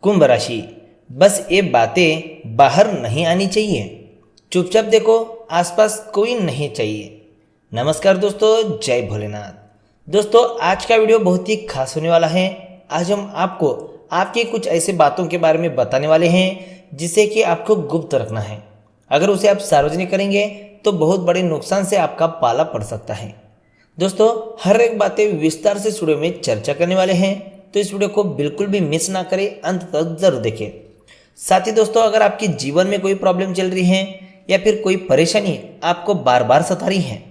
कुंभ राशि, बस ये बातें बाहर नहीं आनी चाहिए। चुपचाप देखो, आसपास कोई नहीं चाहिए। नमस्कार दोस्तों, जय भोलेनाथ। दोस्तों, आज का वीडियो बहुत ही खास होने वाला है। आज हम आपको आपकी कुछ ऐसे बातों के बारे में बताने वाले हैं जिसे कि आपको गुप्त रखना है। अगर उसे आप सार्वजनिक करेंगे तो बहुत बड़े नुकसान से आपका पाला पड़ सकता है। दोस्तों, हर एक बातें विस्तार से इस वीडियो में चर्चा करने वाले हैं, तो इस वीडियो को बिल्कुल भी मिस ना करें, अंत तक जरूर देखें। साथ ही दोस्तों, अगर आपके जीवन में कोई प्रॉब्लम चल रही है या फिर कोई परेशानी आपको बार बार सता रही है,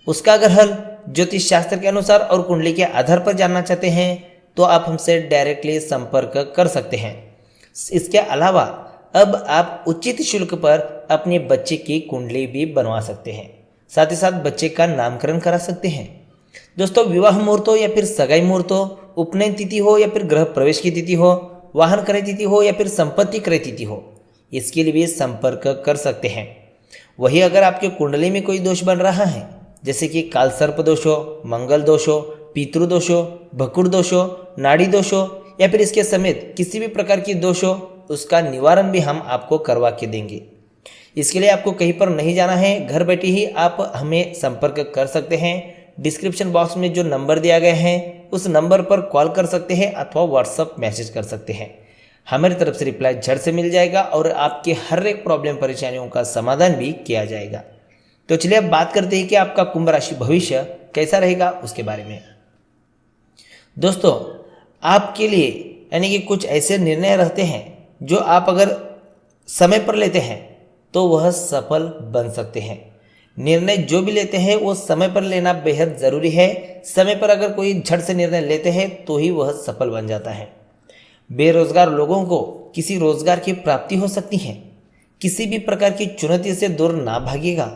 उसका अगर हल ज्योतिष शास्त्र के अनुसार और कुंडली के आधार पर जानना चाहते हैं तो आप हमसे डायरेक्टली संपर्क कर सकते हैं। इसके अलावा अब आप उचित शुल्क पर अपने बच्चे की कुंडली भी बनवा सकते हैं, साथ ही साथ बच्चे का नामकरण करा सकते हैं। दोस्तों, विवाह मुहूर्त हो या फिर सगाई मुहूर्त हो, उपनयन तिथि हो या फिर गृह प्रवेश की तिथि हो, वाहन क्रय तिथि हो या फिर संपत्ति क्रय तिथि हो, इसके लिए भी संपर्क कर सकते हैं। वही अगर आपके कुंडली में कोई दोष बन रहा है, जैसे कि काल सर्प दोष हो, मंगल दोष हो, पितृ दोष हो, भकुर दोष हो, नाड़ी दोष हो या फिर इसके समेत किसी भी प्रकार की दोष हो, उसका निवारण भी हम आपको करवा के देंगे। इसके लिए आपको कहीं पर नहीं जाना है, घर बैठे ही आप हमें संपर्क कर सकते हैं। डिस्क्रिप्शन बॉक्स में जो नंबर दिया गया है उस नंबर पर कॉल कर सकते हैं अथवा व्हाट्सअप मैसेज कर सकते हैं। हमारी तरफ से रिप्लाई झट से मिल जाएगा और आपके हर एक प्रॉब्लम परेशानियों का समाधान भी किया जाएगा। तो चलिए अब बात करते हैं कि आपका कुंभ राशि भविष्य कैसा रहेगा उसके बारे में। दोस्तों, आपके लिए यानी कि कुछ ऐसे निर्णय रहते हैं जो आप अगर समय पर लेते हैं तो वह सफल बन सकते हैं। निर्णय जो भी लेते हैं वो समय पर लेना बेहद ज़रूरी है। समय पर अगर कोई झट से निर्णय लेते हैं तो ही वह सफल बन जाता है। बेरोजगार लोगों को किसी रोजगार की प्राप्ति हो सकती है। किसी भी प्रकार की चुनौती से दूर ना भागिएगा,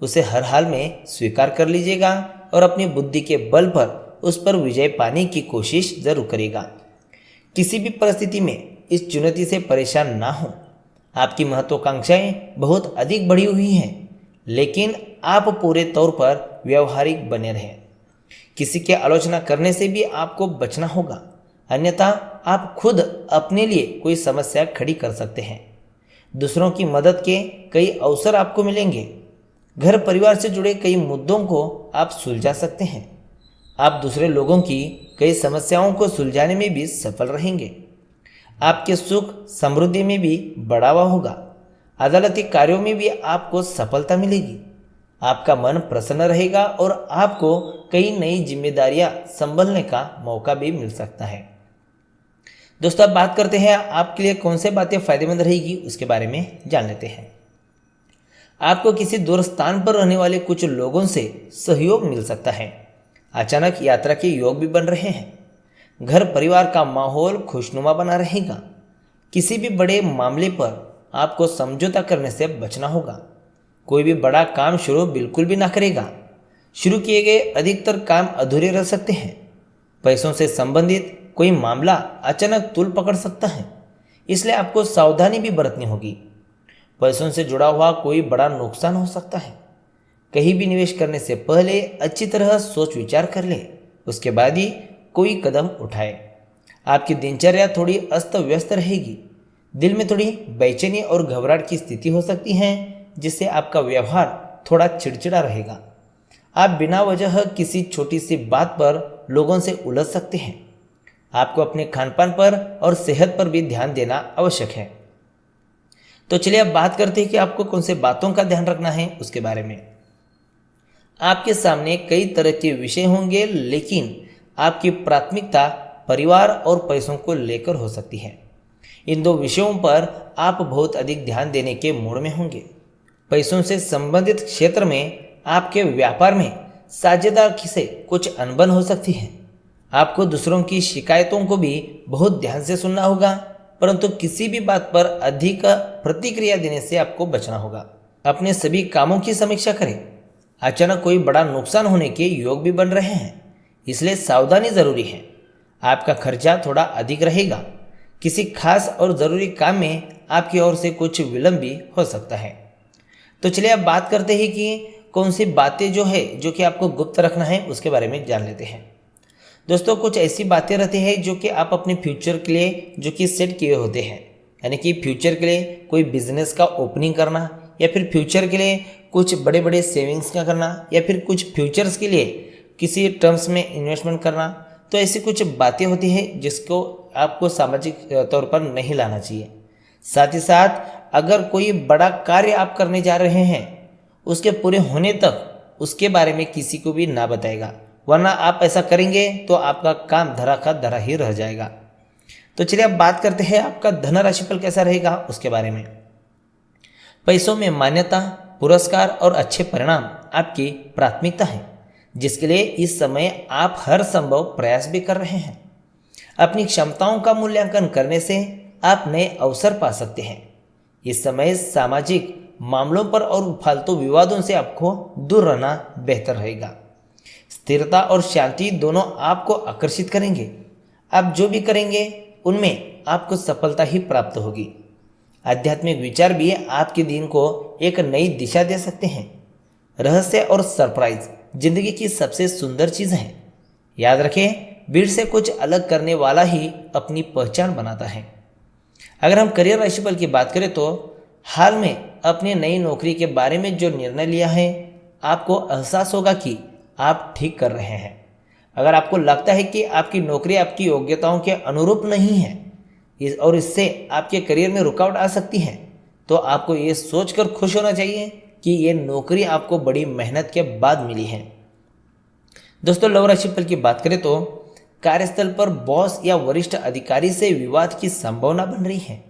उसे हर हाल में स्वीकार कर लीजिएगा और अपनी बुद्धि के बल पर उस पर विजय पाने की कोशिश जरूर करेगा। किसी भी परिस्थिति में इस चुनौती से परेशान ना हो। आपकी महत्वाकांक्षाएं बहुत अधिक बढ़ी हुई हैं, लेकिन आप पूरे तौर पर व्यवहारिक बने रहें। किसी की आलोचना करने से भी आपको बचना होगा, अन्यथा आप खुद अपने लिए कोई समस्या खड़ी कर सकते हैं। दूसरों की मदद के कई अवसर आपको मिलेंगे। घर परिवार से जुड़े कई मुद्दों को आप सुलझा सकते हैं। आप दूसरे लोगों की कई समस्याओं को सुलझाने में भी सफल रहेंगे। आपके सुख समृद्धि में भी बढ़ावा होगा। अदालती कार्यों में भी आपको सफलता मिलेगी। आपका मन प्रसन्न रहेगा और आपको कई नई जिम्मेदारियां संभालने का मौका भी मिल सकता है। दोस्तों, अब बात करते हैं आपके लिए कौन से बातें फायदेमंद रहेगी उसके बारे में जान लेते हैं। आपको किसी दूर स्थान पर रहने वाले कुछ लोगों से सहयोग मिल सकता है। अचानक यात्रा के योग भी बन रहे हैं। घर परिवार का माहौल खुशनुमा बना रहेगा। किसी भी बड़े मामले पर आपको समझौता करने से बचना होगा। कोई भी बड़ा काम शुरू बिल्कुल भी ना करेगा। शुरू किए गए अधिकतर काम अधूरे रह सकते हैं। पैसों से संबंधित कोई मामला अचानक तूल पकड़ सकता है, इसलिए आपको सावधानी भी बरतनी होगी। पैसों से जुड़ा हुआ कोई बड़ा नुकसान हो सकता है। कहीं भी निवेश करने से पहले अच्छी तरह सोच विचार कर ले, उसके बाद ही कोई कदम उठाए। आपकी दिनचर्या थोड़ी अस्त व्यस्त रहेगी। दिल में थोड़ी बेचैनी और घबराहट की स्थिति हो सकती है, जिससे आपका व्यवहार थोड़ा चिड़चिड़ा रहेगा। आप बिना वजह किसी छोटी सी बात पर लोगों से उलझ सकते हैं। आपको अपने खानपान पर और सेहत पर भी ध्यान देना आवश्यक है। तो चलिए अब बात करते हैं कि आपको कौन से बातों का ध्यान रखना है उसके बारे में। आपके सामने कई तरह के विषय होंगे, लेकिन आपकी प्राथमिकता परिवार और पैसों को लेकर हो सकती है। इन दो विषयों पर आप बहुत अधिक ध्यान देने के मूड में होंगे। पैसों से संबंधित क्षेत्र में आपके व्यापार में साझेदार से कुछ अनबन हो सकती है। आपको दूसरों की शिकायतों को भी बहुत ध्यान से सुनना होगा, परंतु किसी भी बात पर अधिक प्रतिक्रिया देने से आपको बचना होगा। अपने सभी कामों की समीक्षा करें। अचानक कोई बड़ा नुकसान होने के योग भी बन रहे हैं, इसलिए सावधानी जरूरी है। आपका खर्चा थोड़ा अधिक रहेगा। किसी खास और ज़रूरी काम में आपकी ओर से कुछ विलंब भी हो सकता है। तो चलिए अब बात करते हैं कि कौन सी बातें जो कि आपको गुप्त रखना है उसके बारे में जान लेते हैं। दोस्तों कुछ ऐसी बातें रहती हैं जो कि आप अपने फ्यूचर के लिए जो कि सेट किए होते हैं, यानी कि फ्यूचर के लिए कोई बिजनेस का ओपनिंग करना, या फिर फ्यूचर के लिए कुछ बड़े बड़े सेविंग्स का करना, या फिर कुछ फ्यूचर्स के लिए किसी टर्म्स में इन्वेस्टमेंट करना। तो ऐसी कुछ बातें होती हैं जिसको आपको सामाजिक तौर पर नहीं लाना चाहिए। साथ ही साथ अगर कोई बड़ा कार्य आप करने जा रहे हैं, उसके पूरे होने तक उसके बारे में किसी को भी ना बताएगा, वरना आप ऐसा करेंगे तो आपका काम धरा का धरा ही रह जाएगा। तो चलिए अब बात करते हैं आपका धन राशिफल कैसा रहेगा उसके बारे में। पैसों में मान्यता, पुरस्कार और अच्छे परिणाम आपकी प्राथमिकता है, जिसके लिए इस समय आप हर संभव प्रयास भी कर रहे हैं। अपनी क्षमताओं का मूल्यांकन करने से आप नए अवसर पा सकते हैं। इस समय सामाजिक मामलों पर और फालतू विवादों से आपको दूर रहना बेहतर रहेगा। स्थिरता और शांति दोनों आपको आकर्षित करेंगे। आप जो भी करेंगे उनमें आपको सफलता ही प्राप्त होगी। आध्यात्मिक विचार भी आपके दिन को एक नई दिशा दे सकते हैं। रहस्य और सरप्राइज जिंदगी की सबसे सुंदर चीज है। याद रखें, भीड़ से कुछ अलग करने वाला ही अपनी पहचान बनाता है। अगर हम करियर राशिफल की बात करें तो हाल में अपनी नई नौकरी के बारे में जो निर्णय लिया है, आपको एहसास होगा कि आप ठीक कर रहे हैं। अगर आपको लगता है कि आपकी नौकरी आपकी योग्यताओं के अनुरूप नहीं है और इससे आपके करियर में रुकावट आ सकती है, तो आपको ये सोचकर खुश होना चाहिए कि ये नौकरी आपको बड़ी मेहनत के बाद मिली है। दोस्तों लव राशिफल की बात करें तो कार्यस्थल पर बॉस या वरिष्ठ अधिकारी से विवाद की संभावना बन रही है,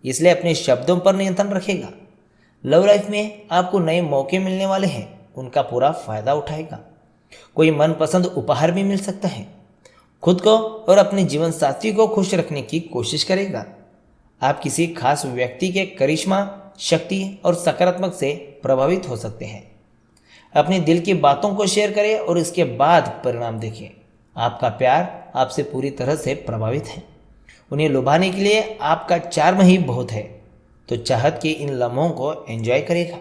इसलिए अपने शब्दों पर नियंत्रण रखेगा। लव लाइफ में आपको नए मौके मिलने वाले हैं, उनका पूरा फायदा उठाएगा। कोई मनपसंद उपहार भी मिल सकता है। खुद को और अपने जीवन साथी को खुश रखने की कोशिश करेगा। आप किसी खास व्यक्ति के करिश्मा, शक्ति और सकारात्मक से प्रभावित हो सकते हैं। अपने दिल की बातों को शेयर करें और इसके बाद परिणाम देखें। आपका प्यार आपसे पूरी तरह से प्रभावित है। उन्हें लुभाने के लिए आपका चार्म ही बहुत है, तो चाहत के इन लम्हों को एंजॉय करेगा।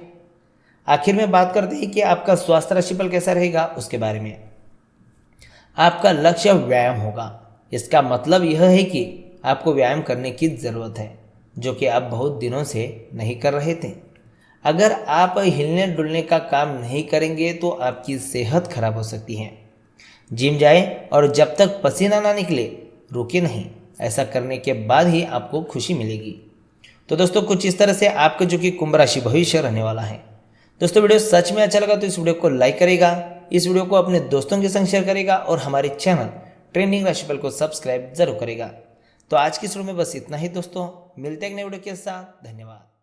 आखिर में बात करते हैं कि आपका स्वास्थ्य राशिफल कैसा रहेगा उसके बारे में। आपका लक्ष्य व्यायाम होगा। इसका मतलब यह है कि आपको व्यायाम करने की ज़रूरत है, जो कि आप बहुत दिनों से नहीं कर रहे थे। अगर आप हिलने डुलने का काम नहीं करेंगे तो आपकी सेहत खराब हो सकती है। जिम जाए और जब तक पसीना ना निकले रुके नहीं। ऐसा करने के बाद ही आपको खुशी मिलेगी। तो दोस्तों कुछ इस तरह से आपका जो कि कुंभ राशि भविष्य रहने वाला है। दोस्तों वीडियो सच में अच्छा लगा तो इस वीडियो को लाइक करेगा, इस वीडियो को अपने दोस्तों के संग शेयर करेगा और हमारे चैनल ट्रेंडिंग राशिफल को सब्सक्राइब जरूर करेगा। तो आज की वीडियो में बस इतना ही दोस्तों, मिलते हैं एक नए वीडियो के साथ। धन्यवाद।